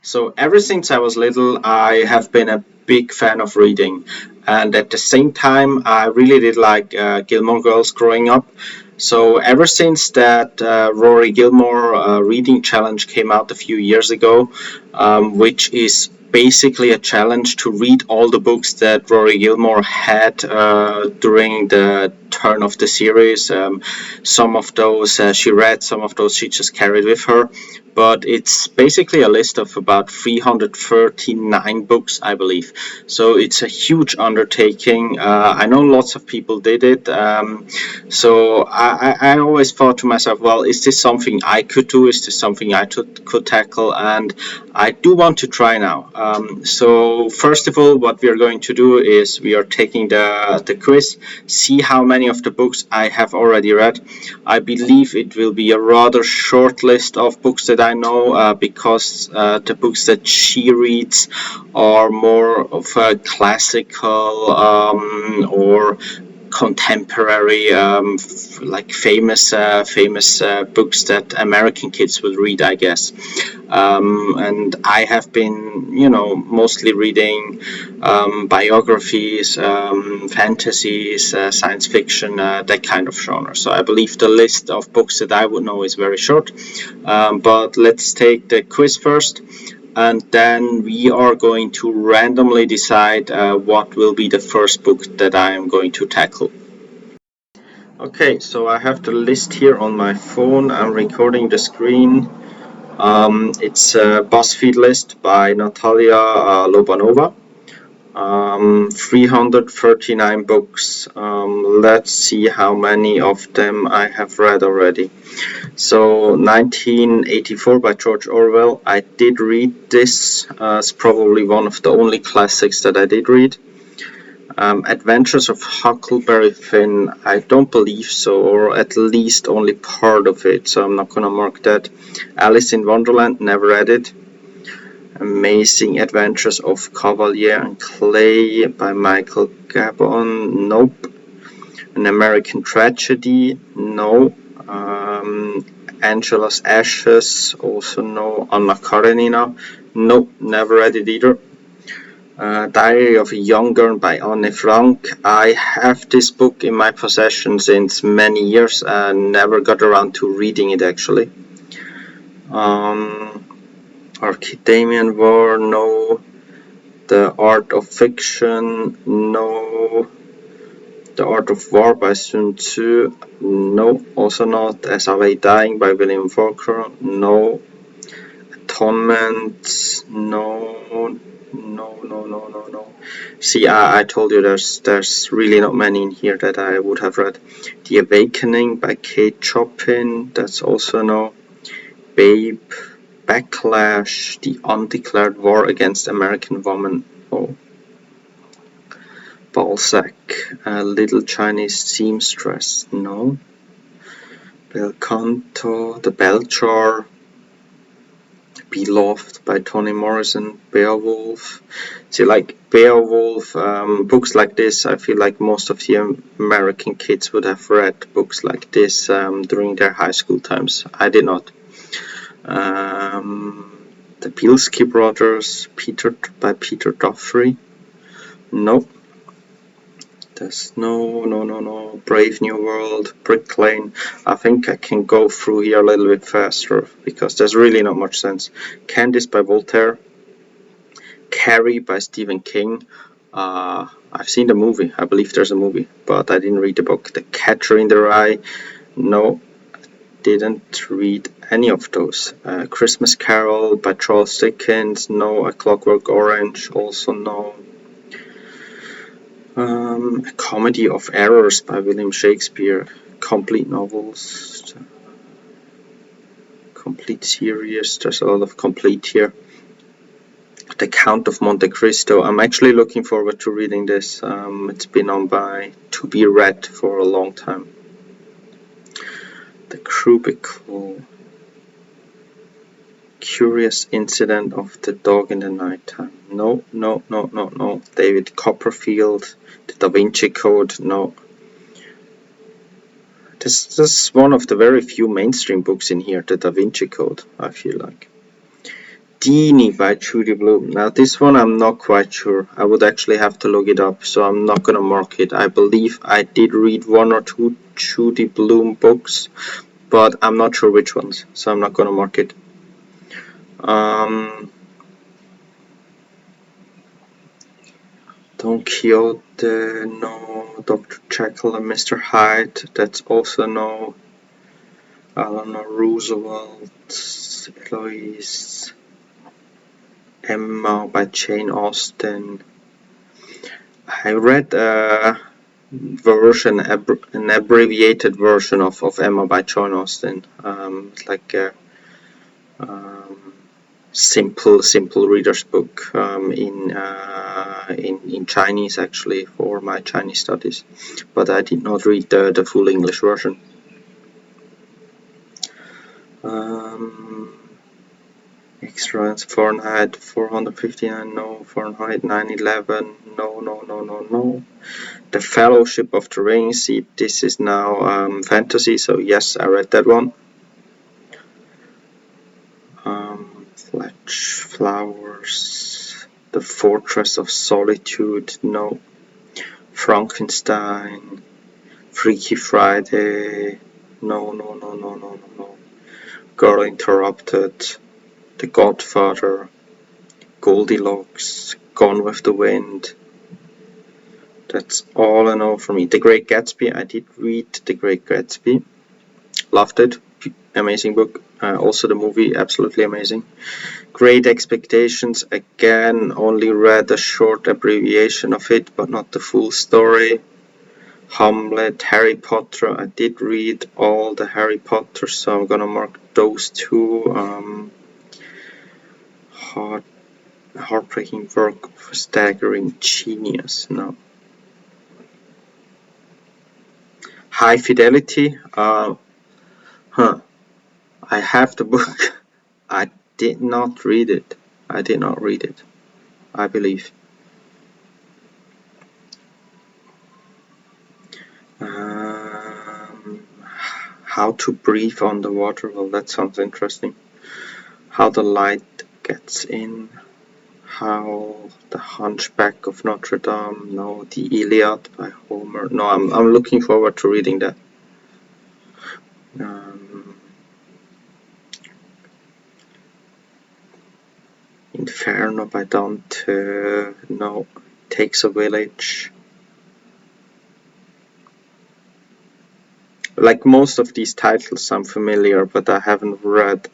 So ever since I was little, I have been a big fan of reading, and at the same time, I really did like Gilmore Girls growing up. So ever since that Rory Gilmore Reading Challenge came out a few years ago, which is basically a challenge to read all the books that Rory Gilmore had during the turn of the series. Some of those she read, some of those she just carried with her. But it's basically a list of about 339 books, I believe. So it's a huge undertaking. I know lots of people did it. So I always thought to myself, well, is this something I could do? Is this something I could tackle? And I do want to try now. So first of all, what we are going to do is we are taking the quiz, see how many of the books I have already read. I believe it will be a rather short list of books that I know because the books that she reads are more of a classical or contemporary, like famous books that American kids will read, I guess. And I have been, mostly reading biographies, fantasies, science fiction, that kind of genre. So I believe the list of books that I would know is very short. But let's take the quiz first, and then we are going to randomly decide what will be the first book that I am going to tackle. Okay, so I have the list here on my phone. I'm recording the screen. It's a BuzzFeed list by Natalia Lobanova. 339 books. Let's see how many of them I have read already. So 1984 by George Orwell. I did read this. It's probably one of the only classics that I did read. Adventures of Huckleberry Finn. I don't believe so, or at least only part of it, so I'm not gonna mark that. Alice in Wonderland, never read it. Amazing Adventures of Kavalier and Clay by Michael Chabon, nope. An American Tragedy, no. Angela's Ashes, also no. Anna Karenina, nope, never read it either. Diary of a Young Girl by Anne Frank. I have this book in my possession since many years and never got around to reading it actually. Archidemian War, no. The Art of Fiction, no. The Art of War by Sun Tzu, no. Also not. As Away Dying by William Faulkner, no. Atonement, no. No. See, I told you there's really not many in here that I would have read. The Awakening by Kate Chopin, that's also no. Babe, Backlash, The Undeclared War Against American Women, oh. Balzac, Little Chinese Seamstress, no. Bel Canto, The Bell Jar, Beloved by Toni Morrison, Beowulf. See, like Beowulf, books like this, I feel like most of the American kids would have read books like this during their high school times. I did not. The Bielski Brothers, by Peter Dougherty. Nope. There's no. Brave New World, Brick Lane. I think I can go through here a little bit faster because there's really not much sense. Candice by Voltaire. Carrie by Stephen King. I've seen the movie. I believe there's a movie, but I didn't read the book. The Catcher in the Rye. No, didn't read any of those. Christmas Carol by Charles Dickens. No. A Clockwork Orange. Also no. A Comedy of Errors by William Shakespeare. Complete novels. Complete series. There's a lot of complete here. The Count of Monte Cristo. I'm actually looking forward to reading this. It's been on by To Be Read for a long time. The Crucible. Curious Incident of the Dog in the Nighttime. No. David Copperfield. The Da Vinci Code. No. This is one of the very few mainstream books in here, the Da Vinci Code, I feel like. Dini by Judy Blume. Now this one I'm not quite sure. I would actually have to look it up, so I'm not gonna mark it. I believe I did read one or two Judy Blume books, but I'm not sure which ones, so I'm not gonna mark it. Don Quixote, no. Dr. Jekyll and Mr. Hyde, that's also no. Eleanor Roosevelt, Eloise, Emma by Jane Austen. I read an abbreviated version of Emma by Jane Austen, like a simple reader's book in Chinese actually for my Chinese studies, but I did not read the full English version. Extras Fahrenheit 459, no. Fahrenheit 9/11, no. The Fellowship of the Ring, see, this is now fantasy, so yes, I read that one. Fletch Flowers, The Fortress of Solitude, no. Frankenstein, Freaky Friday, no. Girl Interrupted, The Godfather, Goldilocks, Gone with the Wind. That's all I know for me. The Great Gatsby, I did read The Great Gatsby. Loved it. Amazing book. Also the movie, absolutely amazing. Great Expectations, again, only read a short abbreviation of it, but not the full story. Hamlet, Harry Potter, I did read all the Harry Potter, so I'm gonna mark those two. Heartbreaking work of a staggering genius, no. High Fidelity, I have the book. I did not read it. I believe. How to breathe underwater, well, that sounds interesting. How the light gets in. How the Hunchback of Notre Dame, no. The Iliad by Homer, no. I'm looking forward to reading that. Inferno by Dante, no. Takes a Village. Like most of these titles I'm familiar, but I haven't read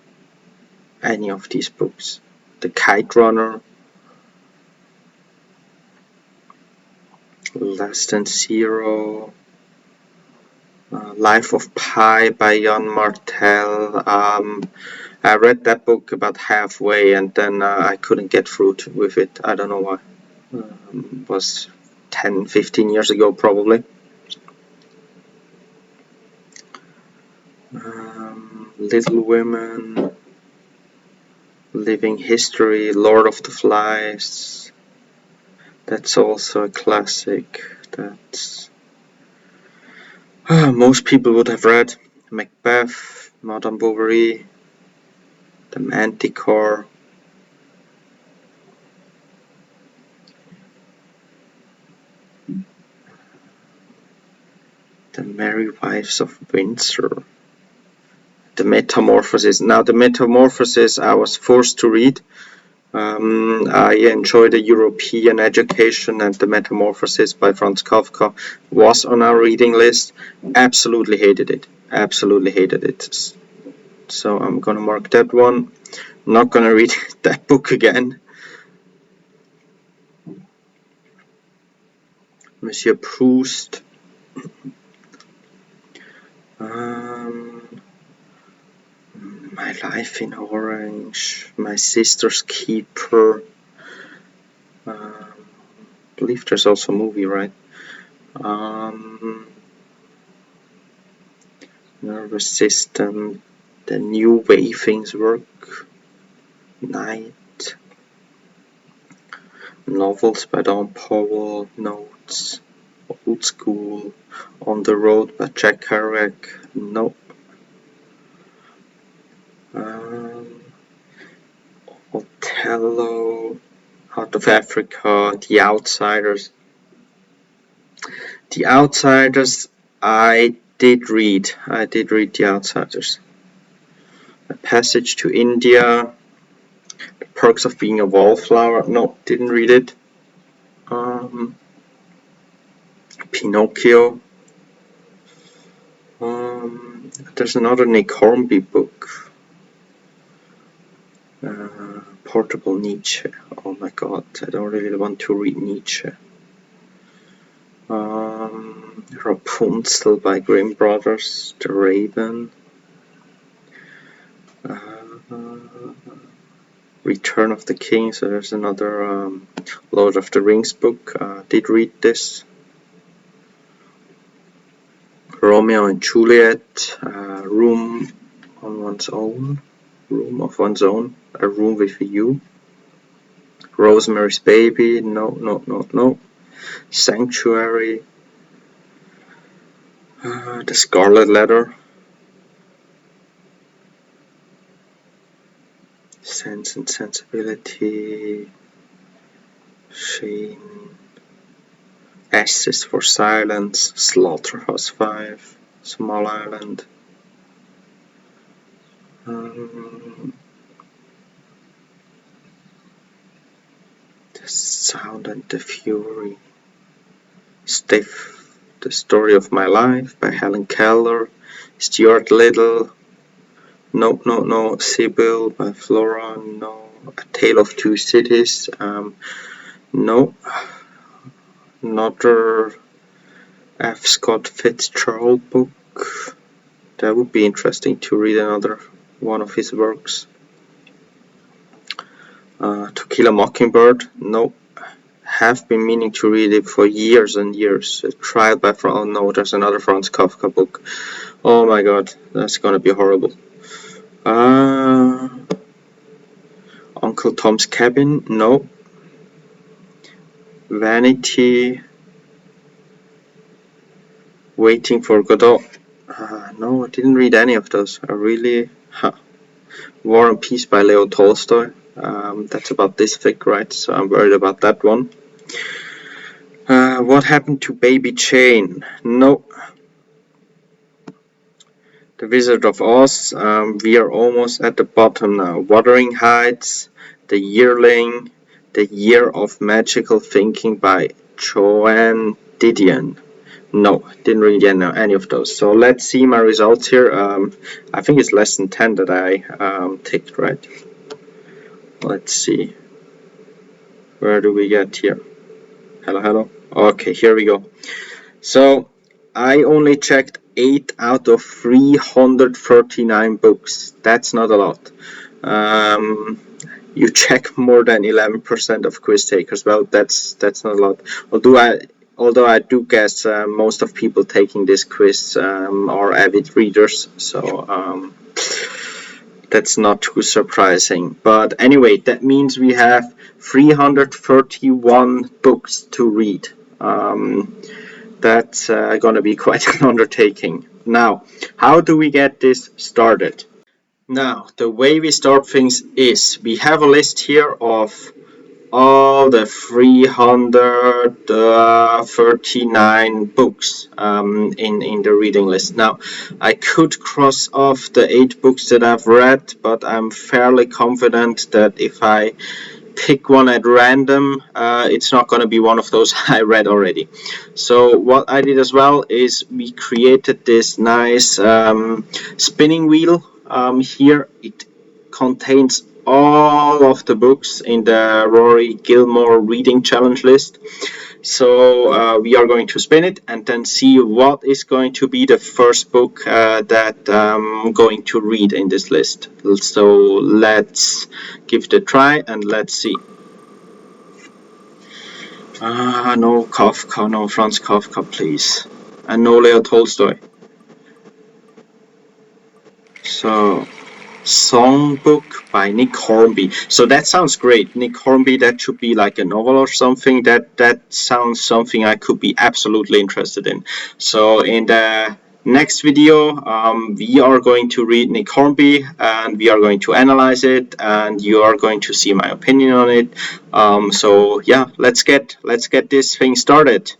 any of these books. The Kite Runner, Less Than Zero, Life of Pi by Jan Martel. I read that book about halfway and then I couldn't get through with it. I don't know why. It was 10-15 years ago probably. Little Women, Living History, Lord of the Flies. That's also a classic. That's most people would have read. Macbeth, Madame Bovary, The Manticore. The Merry Wives of Windsor. The Metamorphosis. Now, The Metamorphosis I was forced to read. I enjoyed the European education, and The Metamorphosis by Franz Kafka was on our reading list. Absolutely hated it. So I'm gonna mark that one. Not gonna read that book again. Monsieur Proust. My Life in Orange, My Sister's Keeper. I believe there's also a movie, right? Nervous System, The New Way Things Work, Night, Novels by Don Powell, Notes, Old School, On the Road by Jack Kerouac, no. Hello, Out of Africa, The Outsiders. The Outsiders, I did read The Outsiders. A Passage to India, The Perks of Being a Wallflower, no, didn't read it. Pinocchio. There's another Nick Hornby book. Portable Nietzsche. Oh my god, I don't really want to read Nietzsche. Rapunzel by Grimm Brothers. The Raven. Return of the King. So there's another Lord of the Rings book. Did read this. Romeo and Juliet. Room of One's Own. A Room with a U. Rosemary's Baby. No. Sanctuary. The Scarlet Letter. Sense and Sensibility. Shane. S is for Silence. Slaughterhouse-Five. Small Island. The Sound and the Fury. Stiff. The Story of My Life by Helen Keller. Stuart Little. No. Sibyl by Flora. No. A Tale of Two Cities. No. Another F. Scott Fitzgerald book. That would be interesting to read another one of his works. To Kill a Mockingbird. No. Have been meaning to read it for years and years. A Trial by Franz. No, there's another Franz Kafka book. Oh my god, that's gonna be horrible. Uncle Tom's Cabin. No. Vanity. Waiting for Godot. No, I didn't read any of those. War and Peace by Leo Tolstoy. That's about this thick, right? So I'm worried about that one. What Happened to Baby Jane? No. The Wizard of Oz. We are almost at the bottom now. Wuthering Heights. The Yearling. The Year of Magical Thinking by Joanne Didion. No, didn't read any of those. So let's see my results here. I think it's less than 10 that I ticked, right? Let's see. Where do we get here? Hello. Okay, here we go. So I only checked 8 out of 339 books. That's not a lot. You check more than 11% of quiz takers. Well, that's not a lot. Although I do guess most of people taking this quiz are avid readers, so that's not too surprising. But anyway, that means we have 331 books to read. That's gonna be quite an undertaking. Now, how do we get this started? Now, the way we start things is we have a list here of all the 339 books in the reading list. Now, I could cross off the 8 books that I've read, but I'm fairly confident that if I pick one at random, it's not going to be one of those I read already. So what I did as well is we created this nice spinning wheel. Here it contains all of the books in the Rory Gilmore Reading Challenge list. So we are going to spin it and then see what is going to be the first book that I'm going to read in this list. So let's give it a try and let's see. No Kafka, no Franz Kafka, please. And no Leo Tolstoy. So, Songbook by Nick Hornby. So that sounds great. Nick Hornby, that should be like a novel or something. That sounds something I could be absolutely interested in. So in the Next video, we are going to read Nick Hornby and we are going to analyze it, and you are going to see my opinion on it. So yeah, let's get this thing started.